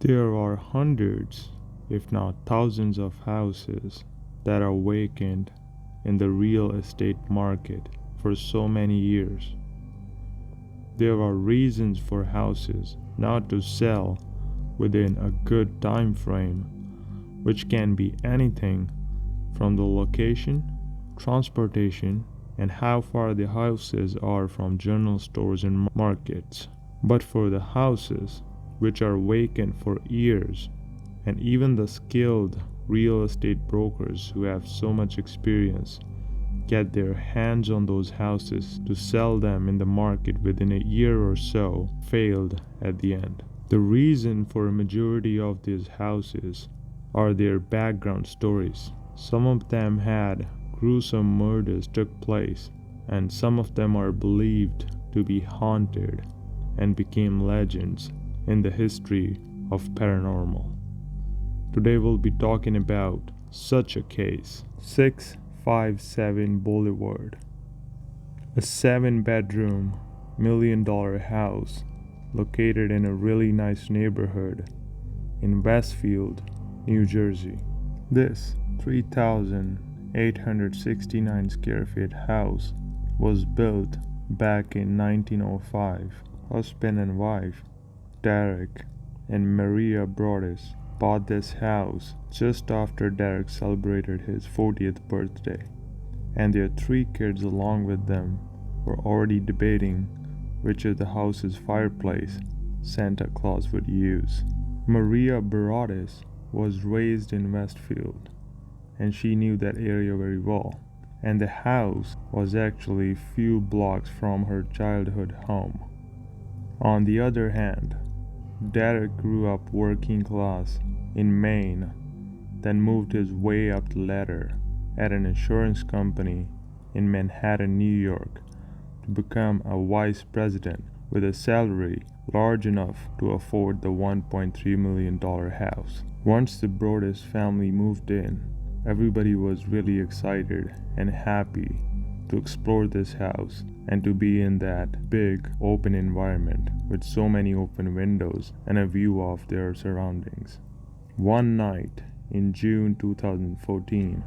There are hundreds, if not thousands, of houses that are vacant in the real estate market for so many years. There are reasons for houses not to sell within a good time frame, which can be anything from the location, transportation, and how far the houses are from general stores and markets. But for the houses which are vacant for years, and even the skilled real estate brokers who have so much experience get their hands on those houses to sell them in the market within a year or so, failed at the end. The reason for a majority of these houses are their background stories. Some of them had gruesome murders took place, and some of them are believed to be haunted and became legends in the history of paranormal. Today we'll be talking about such a case. 657 Boulevard, a 7-bedroom, $1 million house located in a really nice neighborhood in Westfield, New Jersey. This 3,869 square feet house was built back in 1905. Husband and wife, Derek and Maria Broaddus, bought this house just after Derek celebrated his 40th birthday, and their 3 kids along with them were already debating which of the house's fireplace Santa Claus would use. Maria Broaddus was raised in Westfield, and she knew that area very well, and the house was actually a few blocks from her childhood home. On the other hand, Derek grew up working class in Maine, then moved his way up the ladder at an insurance company in Manhattan, New York, to become a vice president with a salary large enough to afford the $1.3 million house. Once the Broaddus family moved in, everybody was really excited and happy to explore this house and to be in that big open environment with so many open windows and a view of their surroundings. One night in June 2014,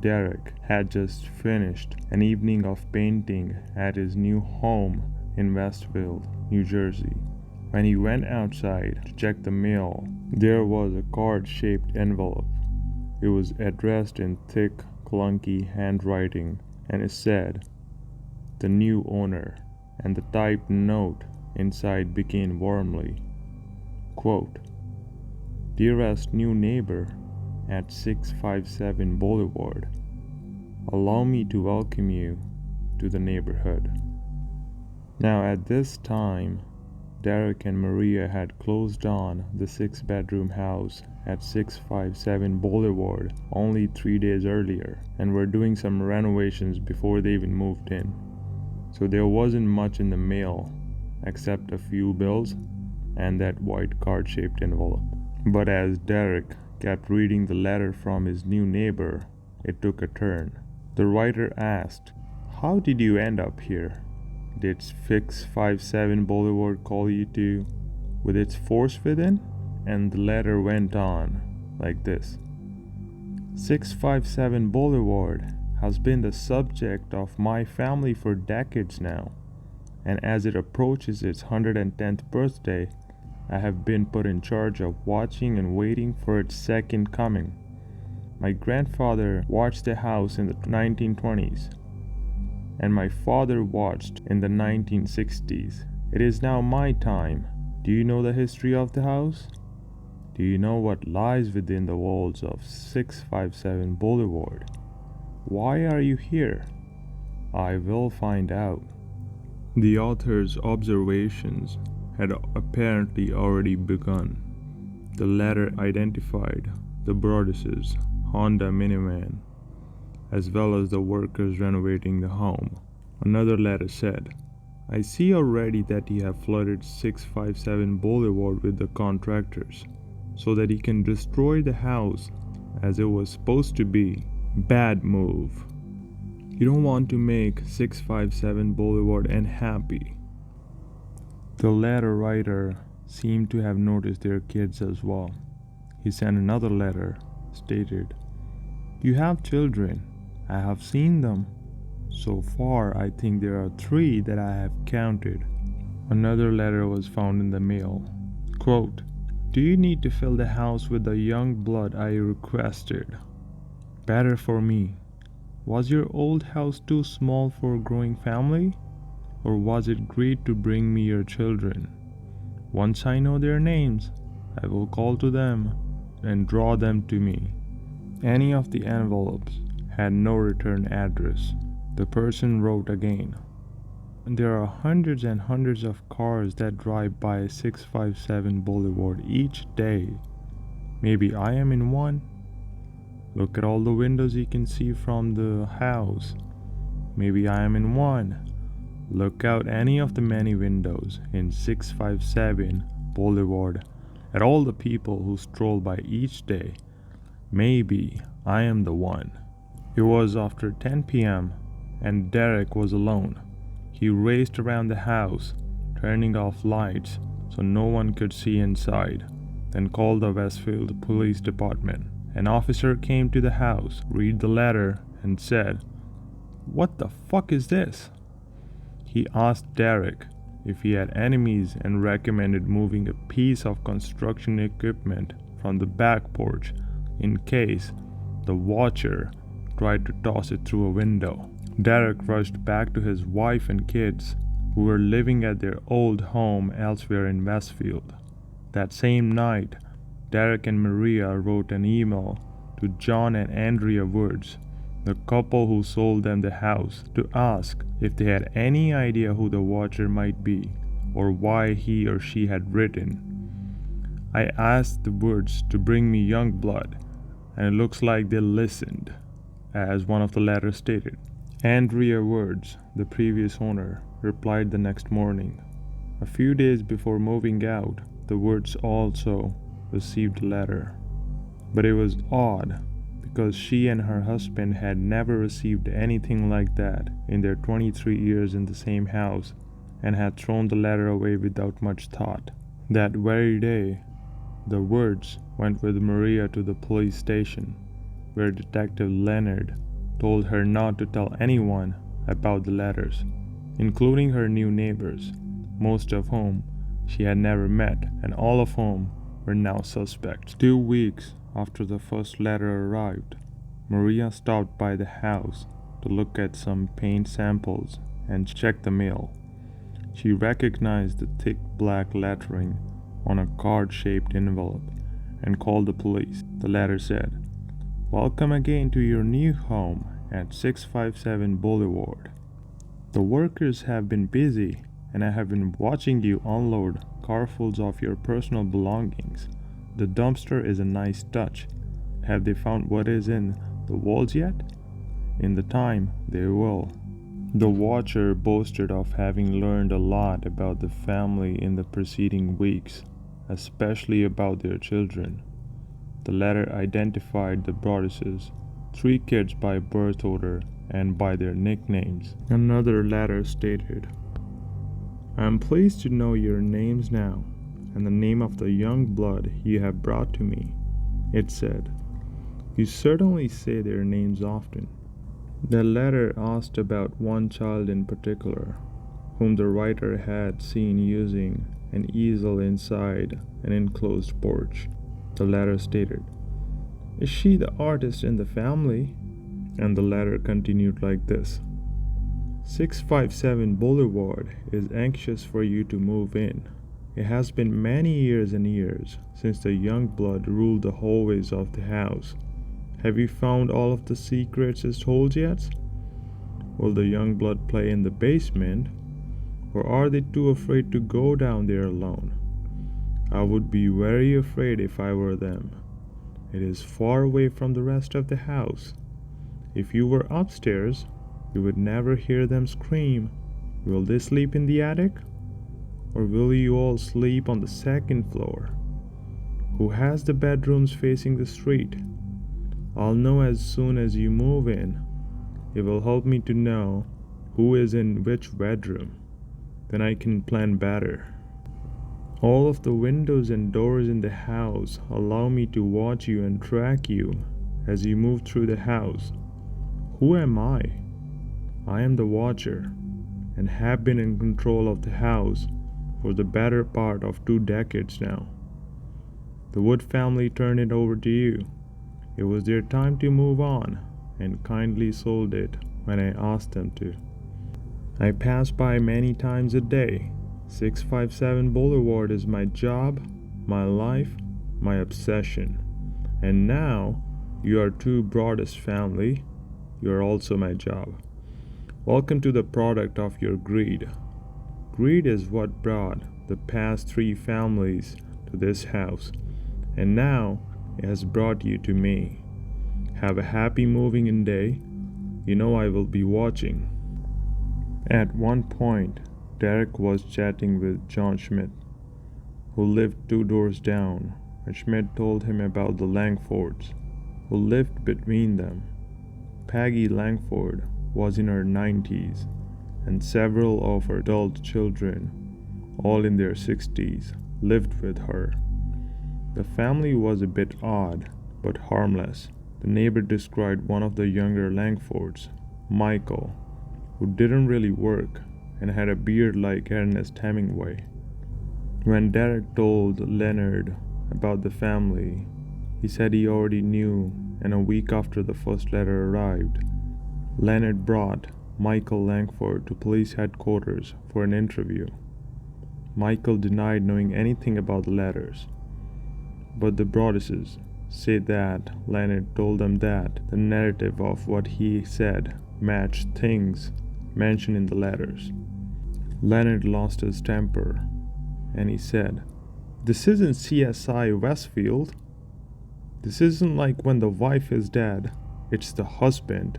Derek had just finished an evening of painting at his new home in Westfield, New Jersey. When he went outside to check the mail, there was a card-shaped envelope. It was addressed in thick, clunky handwriting, and it said, "The new owner," and the typed note inside began warmly, quote, "Dearest new neighbor at 657 Boulevard, allow me to welcome you to the neighborhood." Now at this time, Derek and Maria had closed on the 6-bedroom house at 657 Boulevard only 3 days earlier and were doing some renovations before they even moved in. So there wasn't much in the mail except a few bills and that white card-shaped envelope. But as Derek kept reading the letter from his new neighbor, it took a turn. The writer asked, "How did you end up here? Did 657 Boulevard call you to, with its force within?" And the letter went on like this. 657 Boulevard has been the subject of my family for decades now, and as it approaches its 110th birthday, I have been put in charge of watching and waiting for its second coming. My grandfather watched the house in the 1920s, and my father watched in the 1960s. It is now my time. Do you know the history of the house? Do you know what lies within the walls of 657 Boulevard? Why are you here? I will find out. The author's observations had apparently already begun. The letter identified the Broaddus' Honda minivan, as well as the workers renovating the home. Another letter said, "I see already that you have flooded 657 Boulevard with the contractors, so that he can destroy the house as it was supposed to be. Bad move. You don't want to make 657 Boulevard unhappy." The letter writer seemed to have noticed their kids as well. He sent another letter, stated, "You have children. I have seen them. So far, I think there are 3 that I have counted." Another letter was found in the mail. Quote, "Do you need to fill the house with the young blood I requested? Better for me. Was your old house too small for a growing family? Or was it great to bring me your children? Once I know their names, I will call to them and draw them to me." Any of the envelopes had no return address. The person wrote again, "There are hundreds and hundreds of cars that drive by 657 Boulevard each day. Maybe I am in one. Look at all the windows you can see from the house. Maybe I am in one. Look out any of the many windows in 657 Boulevard at all the people who stroll by each day. Maybe I am the one." It was after 10 p.m. and Derek was alone. He raced around the house, turning off lights so no one could see inside, then called the Westfield Police Department. An officer came to the house, read the letter, and said, "What the fuck is this?" He asked Derek if he had enemies and recommended moving a piece of construction equipment from the back porch in case the watcher tried to toss it through a window. Derek rushed back to his wife and kids, who were living at their old home elsewhere in Westfield. That same night, Derek and Maria wrote an email to John and Andrea Woods, the couple who sold them the house, to ask if they had any idea who the watcher might be or why he or she had written. "I asked the Woods to bring me young blood, and it looks like they listened," as one of the letters stated. Andrea Woods, the previous owner, replied the next morning. A few days before moving out, the Woods also received a letter. But it was odd, because she and her husband had never received anything like that in their 23 years in the same house, and had thrown the letter away without much thought. That very day, the Woods went with Maria to the police station, where Detective Leonard told her not to tell anyone about the letters, including her new neighbors, most of whom she had never met, and all of whom were now suspects. 2 weeks after the first letter arrived, Maria stopped by the house to look at some paint samples and check the mail. She recognized the thick black lettering on a card-shaped envelope and called the police. The letter said, "Welcome again to your new home at 657 Boulevard. The workers have been busy, and I have been watching you unload carfuls of your personal belongings. The dumpster is a nice touch. Have they found what is in the walls yet? In the time, they will." The watcher boasted of having learned a lot about the family in the preceding weeks, especially about their children. The letter identified the Broadduses, 3 kids by birth order and by their nicknames. Another letter stated, "I am pleased to know your names now, and the name of the young blood you have brought to me." It said, "You certainly say their names often." The letter asked about one child in particular, whom the writer had seen using an easel inside an enclosed porch. The letter stated, "Is she the artist in the family?" And the letter continued like this: 657 Boulevard is anxious for you to move in. It has been many years and years since the young blood ruled the hallways of the house. Have you found all of the secrets it holds yet? Will the young blood play in the basement, or are they too afraid to go down there alone? I would be very afraid if I were them. It is far away from the rest of the house. If you were upstairs, you would never hear them scream. Will they sleep in the attic? Or will you all sleep on the second floor? Who has the bedrooms facing the street? I'll know as soon as you move in. It will help me to know who is in which bedroom. Then I can plan better." All of the windows and doors in the house allow me to watch you and track you as you move through the house. Who am I? I am the watcher and have been in control of the house for the better part of 2 decades now. The Wood family turned it over to you. It was their time to move on and kindly sold it when I asked them to. I pass by many times a day. 657 Boulevard is my job, my life, my obsession. And now you are two Broaddus family. You are also my job. Welcome to the product of your greed. Greed is what brought the past 3 families to this house, and now it has brought you to me. Have a happy moving in day. You know I will be watching. At one point, Derek was chatting with John Schmidt, who lived 2 doors down, and Schmidt told him about the Langfords, who lived between them. Peggy Langford was in her 90s, and several of her adult children, all in their 60s, lived with her. The family was a bit odd, but harmless. The neighbor described one of the younger Langfords, Michael, who didn't really work and had a beard like Ernest Hemingway. When Derek told Leonard about the family, he said he already knew, and a week after the first letter arrived, Leonard brought Michael Langford to police headquarters for an interview. Michael denied knowing anything about the letters, but the Broadduses say that Leonard told them that the narrative of what he said matched things mentioned in the letters. Leonard lost his temper, and he said, "This isn't CSI Westfield. This isn't like when the wife is dead, it's the husband."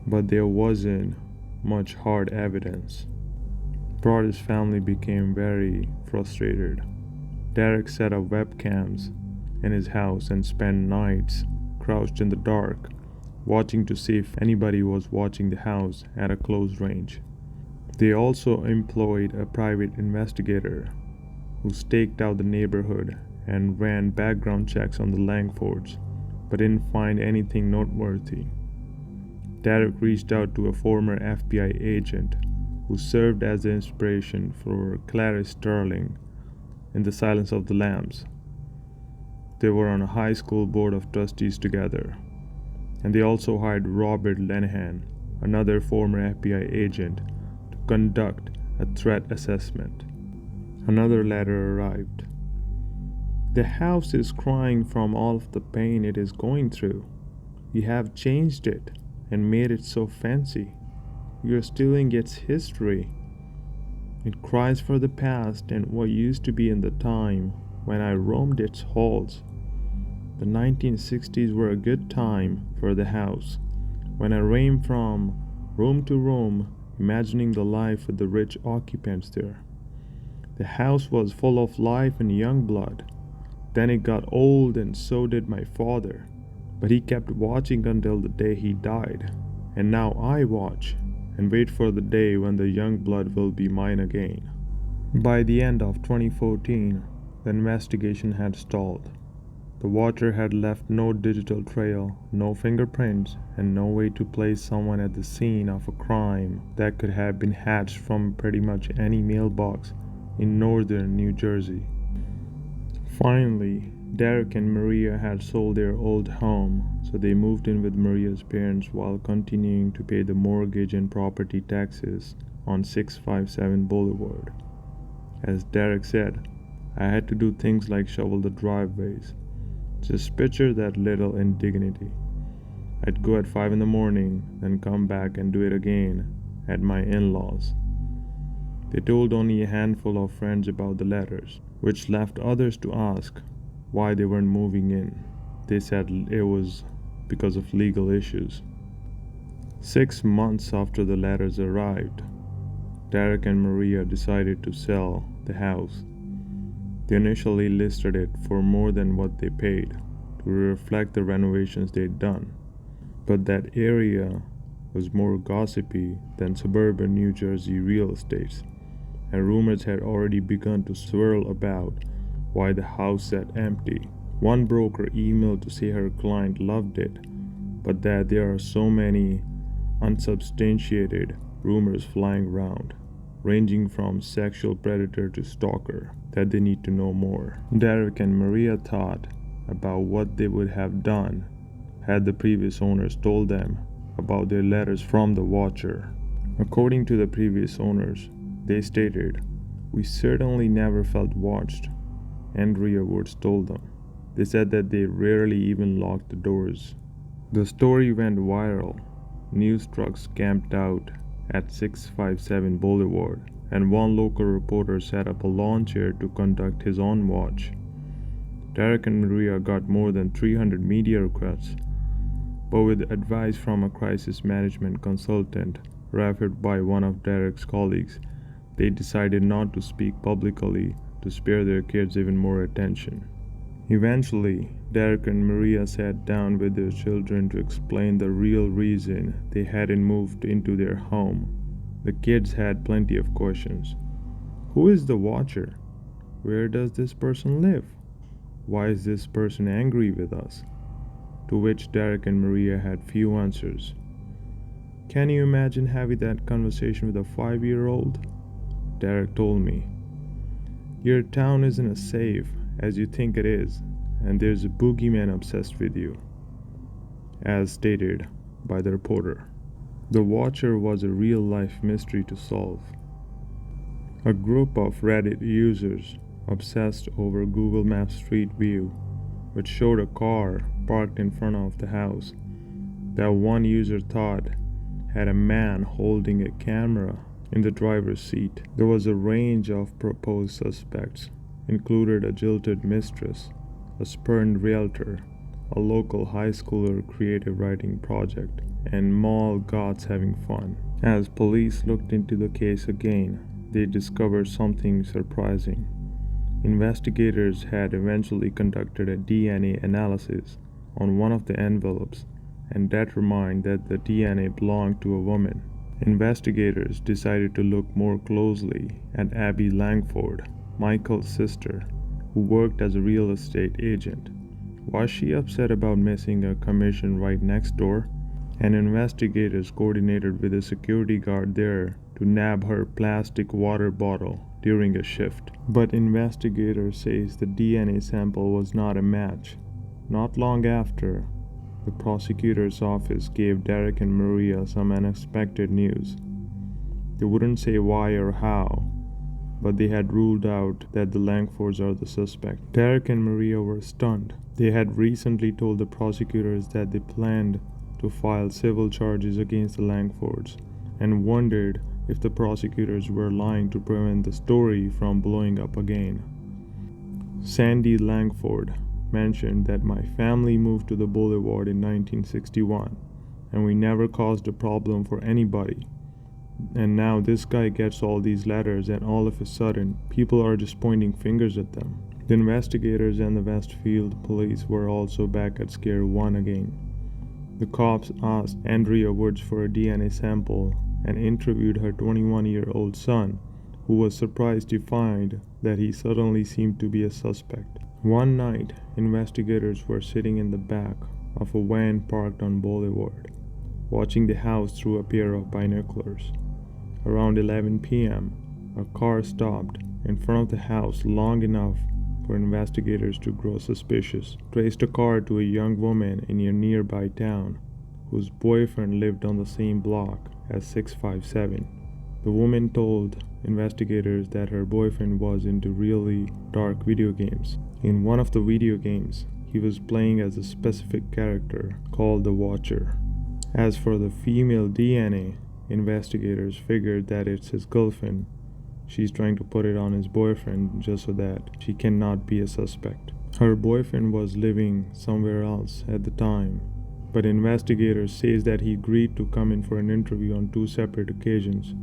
But there wasn't much hard evidence. Broaddus family became very frustrated. Derek set up webcams in his house and spent nights crouched in the dark, watching to see if anybody was watching the house at a close range. They also employed a private investigator who staked out the neighborhood and ran background checks on the Langfords, but didn't find anything noteworthy. Derek reached out to a former FBI agent who served as the inspiration for Clarice Starling in The Silence of the Lambs. They were on a high school board of trustees together, and they also hired Robert Lenihan, another former FBI agent, to conduct a threat assessment. Another letter arrived. "The house is crying from all of the pain it is going through. You have changed it and made it so fancy. You are stealing its history. It cries for the past and what used to be in the time when I roamed its halls. The 1960s were a good time for the house, when I roamed from room to room, imagining the life with the rich occupants there. The house was full of life and young blood. Then it got old, and so did my father. But he kept watching until the day he died. And now I watch and wait for the day when the young blood will be mine again." By the end of 2014, the investigation had stalled. The watcher had left no digital trail, no fingerprints, and no way to place someone at the scene of a crime that could have been hatched from pretty much any mailbox in northern New Jersey. Finally, Derek and Maria had sold their old home, so they moved in with Maria's parents while continuing to pay the mortgage and property taxes on 657 Boulevard. As Derek said, "I had to do things like shovel the driveways. Just picture that little indignity. I'd go at 5 in the morning, then come back and do it again at my in-laws." They told only a handful of friends about the letters, which left others to ask why they weren't moving in. They said it was because of legal issues. 6 months after the letters arrived, Derek and Maria decided to sell the house. They initially listed it for more than what they paid to reflect the renovations they'd done, but that area was more gossipy than suburban New Jersey real estates, and rumors had already begun to swirl about why the house sat empty. One broker emailed to say her client loved it, but that there are so many unsubstantiated rumors flying around, ranging from sexual predator to stalker, that they need to know more. Derek and Maria thought about what they would have done had the previous owners told them about their letters from the Watcher. According to the previous owners, they stated, "We certainly never felt watched," Andrea Woods told them. They said that they rarely even locked the doors. The story went viral. News trucks camped out at 657 Boulevard, and one local reporter set up a lawn chair to conduct his own watch. Derek and Maria got more than 300 media requests, but with advice from a crisis management consultant referred by one of Derek's colleagues, they decided not to speak publicly to spare their kids even more attention. Eventually, Derek and Maria sat down with their children to explain the real reason they hadn't moved into their home. The kids had plenty of questions. Who is the Watcher? Where does this person live? Why is this person angry with us? To which Derek and Maria had few answers. Can you imagine having that conversation with a 5-year-old? Derek told me. Your town isn't as safe as you think it is, and there's a boogeyman obsessed with you, as stated by the reporter. The Watcher was a real-life mystery to solve. A group of Reddit users obsessed over Google Maps Street View, which showed a car parked in front of the house that one user thought had a man holding a camera in the driver's seat. There was a range of proposed suspects, included a jilted mistress, a spurned realtor, a local high schooler creative writing project, and mall goths having fun. As police looked into the case again, they discovered something surprising. Investigators had eventually conducted a DNA analysis on one of the envelopes and determined that the DNA belonged to a woman. Investigators decided to look more closely at Abby Langford, Michael's sister, who worked as a real estate agent. Was she upset about missing a commission right next door? And investigators coordinated with a security guard there to nab her plastic water bottle during a shift. But investigators says the DNA sample was not a match. Not long after, the prosecutor's office gave Derek and Maria some unexpected news. They wouldn't say why or how, but they had ruled out that the Langfords are the suspect. Derek and Maria were stunned. They had recently told the prosecutors that they planned to file civil charges against the Langfords and wondered if the prosecutors were lying to prevent the story from blowing up again. Sandy Langford mentioned that my family moved to the Boulevard in 1961 and we never caused a problem for anybody. And now this guy gets all these letters and all of a sudden people are just pointing fingers at them. The investigators and the Westfield police were also back at square one again. The cops asked Andrea Woods for a DNA sample and interviewed her 21-year-old son, who was surprised to find that he suddenly seemed to be a suspect. One night, investigators were sitting in the back of a van parked on Boulevard, watching the house through a pair of binoculars. Around 11 p.m., a car stopped in front of the house long enough for investigators to grow suspicious. Traced a car to a young woman in a nearby town whose boyfriend lived on the same block as 657. The woman told investigators that her boyfriend was into really dark video games. In one of the video games, he was playing as a specific character called the Watcher. As for the female DNA, investigators figured that it's his girlfriend. She's trying to put it on his boyfriend just so that she cannot be a suspect. Her boyfriend was living somewhere else at the time, but investigators says that he agreed to come in for an interview on 2 separate occasions.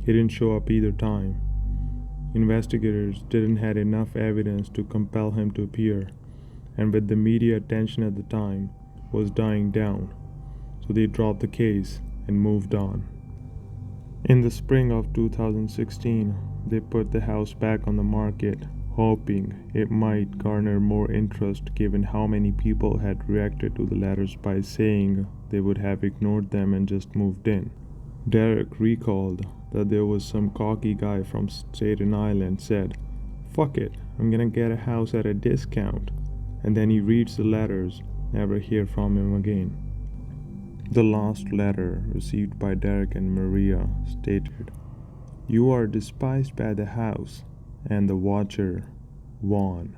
He didn't show up either time. Investigators didn't have enough evidence to compel him to appear, and with the media attention at the time was dying down, so they dropped the case and moved on. In the spring of 2016, they put the house back on the market, hoping it might garner more interest given how many people had reacted to the letters by saying they would have ignored them and just moved in. Derek recalled that there was some cocky guy from Staten Island said, "Fuck it, I'm gonna get a house at a discount," and then he reads the letters, never hear from him again. The last letter received by Derek and Maria stated, "You are despised by the house and the watcher, Vaughn."